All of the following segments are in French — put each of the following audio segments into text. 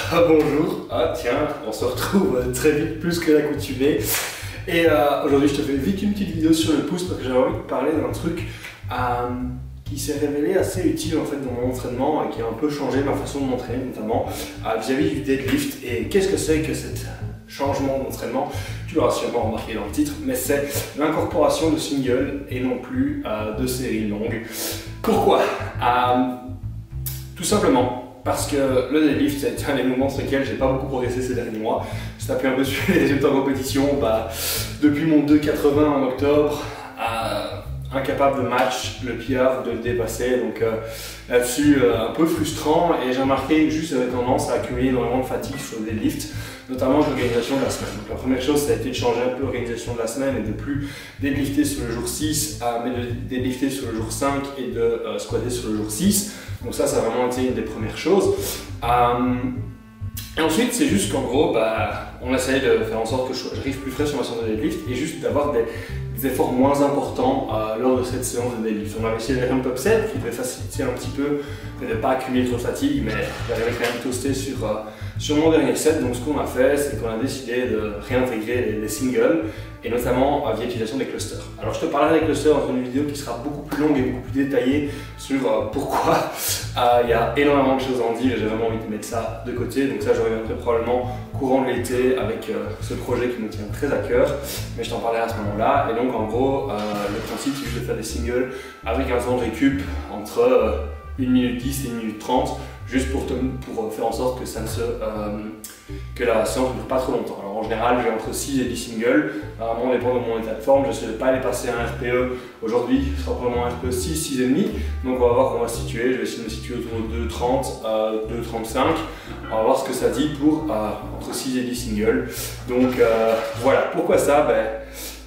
Bonjour, tiens, on se retrouve très vite, plus que l'accoutumée. Et aujourd'hui je te fais vite une petite vidéo sur le pouce parce que j'avais envie de parler d'un truc qui s'est révélé assez utile en fait dans mon entraînement et qui a un peu changé ma façon de m'entraîner, notamment vis-à-vis du deadlift. Et qu'est-ce que c'est que ce changement d'entraînement? Tu l'auras sûrement remarqué dans le titre, mais c'est l'incorporation de singles et non plus de séries longues. Pourquoi? Tout simplement parce que le deadlift, c'est un des moments sur lesquels j'ai pas beaucoup progressé ces derniers mois. Je tapais un peu sur les résultats en compétition, depuis mon 2,80 en octobre, incapable de match le PR, de le dépasser, donc là-dessus un peu frustrant, et j'ai remarqué que juste j'avais tendance à accumuler énormément de fatigue sur le deadlift, notamment l'organisation de la semaine. Donc la première chose, ça a été de changer un peu l'organisation de la semaine et de plus deadlifter sur le jour 6, mais de deadlifter sur le jour 5 et de squatter sur le jour 6. Donc ça a vraiment été une des premières choses. Et ensuite, c'est juste qu'en gros, on essaye de faire en sorte que j'arrive plus frais sur ma séance de deadlift et juste d'avoir des efforts moins importants lors de cette séance de deadlift. On avait essayé les ramp up sets qui devait faciliter un petit peu, de ne pas accumuler trop de fatigue, mais j'arrivais quand même toasté sur mon dernier set. Donc ce qu'on a fait, c'est qu'on a décidé de réintégrer les singles et notamment via l'utilisation des clusters. Alors je te parlerai des clusters dans une vidéo qui sera beaucoup plus longue et beaucoup plus détaillée sur pourquoi il y a énormément de choses à en dire et j'ai vraiment envie de mettre ça de côté. Donc ça, je reviendrai probablement courant de l'été avec ce projet qui me tient très à cœur, mais je t'en parlerai à ce moment-là. Et donc en gros, le principe, c'est juste de faire des singles avec un temps de récup entre 1 minute 10 et 1 minute 30, juste pour faire en sorte que la séance ne dure pas trop longtemps. Alors en général, j'ai entre 6 et 10 singles, vraiment dépend de mon état de forme. J'essaie de ne pas aller passer un RPE. Aujourd'hui, ce sera probablement un RPE 6, 6,5. Donc on va voir comment on va se situer. Je vais essayer de me situer autour de 2,30, 2,35. On va voir ce que ça dit pour entre 6 et 10 singles. Donc voilà, pourquoi ça?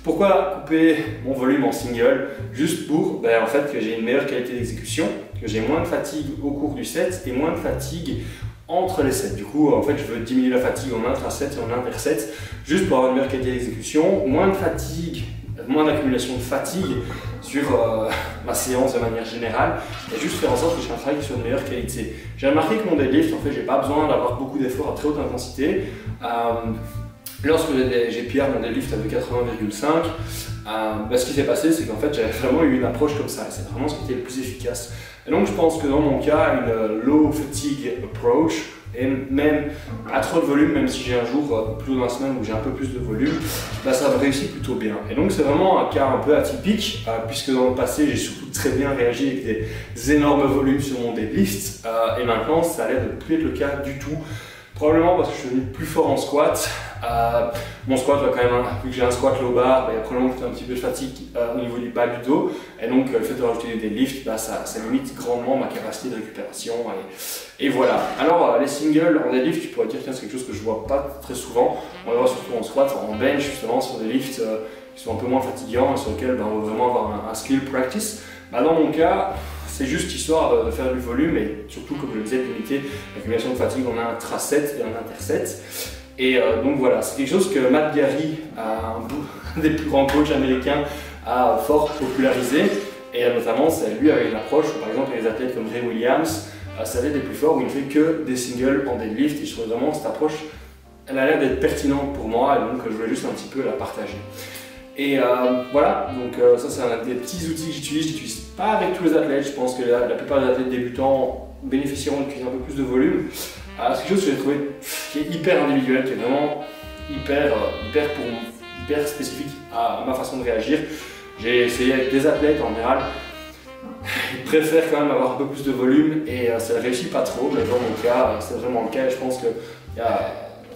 Pourquoi couper mon volume en single? Juste pour en fait, que j'ai une meilleure qualité d'exécution, que j'ai moins de fatigue au cours du set et moins de fatigue entre les sets. Du coup, en fait, je veux diminuer la fatigue en intra-set et en inter-set, juste pour avoir une meilleure qualité d'exécution, moins de fatigue, moins d'accumulation de fatigue sur ma séance de manière générale, et juste faire en sorte que j'ai un travail sur une meilleure qualité. J'ai remarqué que mon deadlift, en fait, j'ai pas besoin d'avoir beaucoup d'efforts à très haute intensité. Lorsque j'ai PR mon deadlift à 2,80,5, ce qui s'est passé, c'est qu'en fait j'avais vraiment eu une approche comme ça, et c'est vraiment ce qui était le plus efficace. Et donc je pense que dans mon cas, une low fatigue approach, et même à trop de volume, même si j'ai un jour plutôt dans la semaine où j'ai un peu plus de volume, ça me réussit plutôt bien. Et donc c'est vraiment un cas un peu atypique, puisque dans le passé j'ai surtout très bien réagi avec des énormes volumes sur mon deadlift, et maintenant ça a l'air de ne plus être le cas du tout. Probablement parce que je suis devenu plus fort en squat. Mon squat, quand même, vu que j'ai un squat low bar, il y a probablement un petit peu de fatigue au niveau du bas du dos. Et donc, le fait de rajouter des deadlifts, ça limite grandement ma capacité de récupération. Et voilà. Alors, les singles en deadlift, tu pourrais dire que c'est quelque chose que je vois pas très souvent. On les voit surtout en squat, en bench, justement, sur des lifts qui sont un peu moins fatigants et sur lesquels on va vraiment avoir un skill practice. Dans mon cas, c'est juste histoire de faire du volume et surtout, comme je le disais, de limiter l'accumulation de fatigue en intra-set et en inter-set. Et donc voilà, c'est quelque chose que Matt Gary, un des plus grands coachs américains, a fort popularisé. Et notamment, c'est lui avec une approche où, par exemple, les athlètes comme Ray Williams, c'est l'athlète des plus forts où il ne fait que des singles en deadlift. Et je trouve vraiment cette approche, elle a l'air d'être pertinente pour moi, et donc je voulais juste un petit peu la partager. Et voilà, donc ça c'est un des petits outils que j'utilise. Je n'utilise pas avec tous les athlètes. Je pense que la plupart des athlètes débutants bénéficieront d'utiliser un peu plus de volume. C'est quelque chose que j'ai trouvé qui est hyper individuel, qui est vraiment hyper spécifique à ma façon de réagir. J'ai essayé avec des athlètes en général, ils préfèrent quand même avoir un peu plus de volume et ça ne réussit pas trop, mais dans mon cas, c'est vraiment le cas et je pense que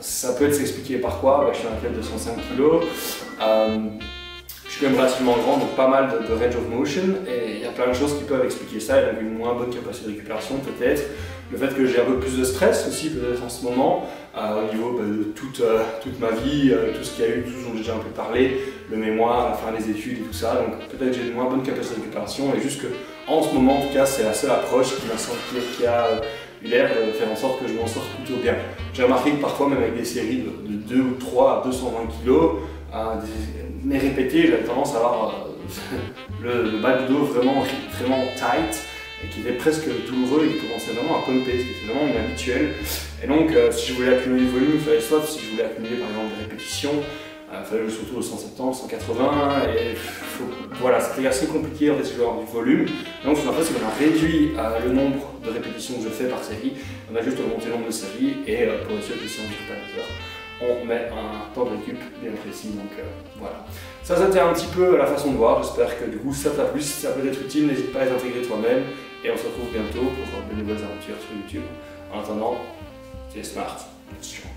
ça peut être s'expliquer par quoi. Je suis un athlète de 105 kg. Je suis quand même relativement grand, donc pas mal de range of motion, et il y a plein de choses qui peuvent expliquer ça. Il y a une moins bonne capacité de récupération peut-être, le fait que j'ai un peu plus de stress aussi peut-être en ce moment, au niveau de toute ma vie, tout ce qu'il y a eu, tout ce dont j'ai déjà un peu parlé, le mémoire, la fin des études et tout ça, donc peut-être que j'ai une moins bonne capacité de récupération, et juste que en ce moment en tout cas c'est la seule approche qui a eu l'air de faire en sorte que je m'en sorte plutôt bien. J'ai remarqué que parfois même avec des séries de 2 ou 3 à 220 kg, mais répété, j'avais tendance à avoir le bas du dos vraiment tight et qui était presque douloureux et qui commençait vraiment à pumper, ce qui était vraiment inhabituel. Et donc, si je voulais accumuler du volume, il fallait soit, si je voulais accumuler par exemple des répétitions, il fallait surtout au 170, 180, et voilà, c'était assez compliqué en fait, si je veux avoir du volume. Donc, ce qu'on a fait, c'est qu'on a réduit le nombre de répétitions que je fais par série, on a juste augmenté le nombre de séries, et pour ceux qui sont virtualisateurs, on met un temps de récup bien précis, donc voilà. Ça c'était un petit peu la façon de voir, j'espère que du coup ça t'a plu, si ça peut être utile, n'hésite pas à t'intégrer toi-même, et on se retrouve bientôt pour de nouvelles aventures sur YouTube. En attendant, stay smart, let's go.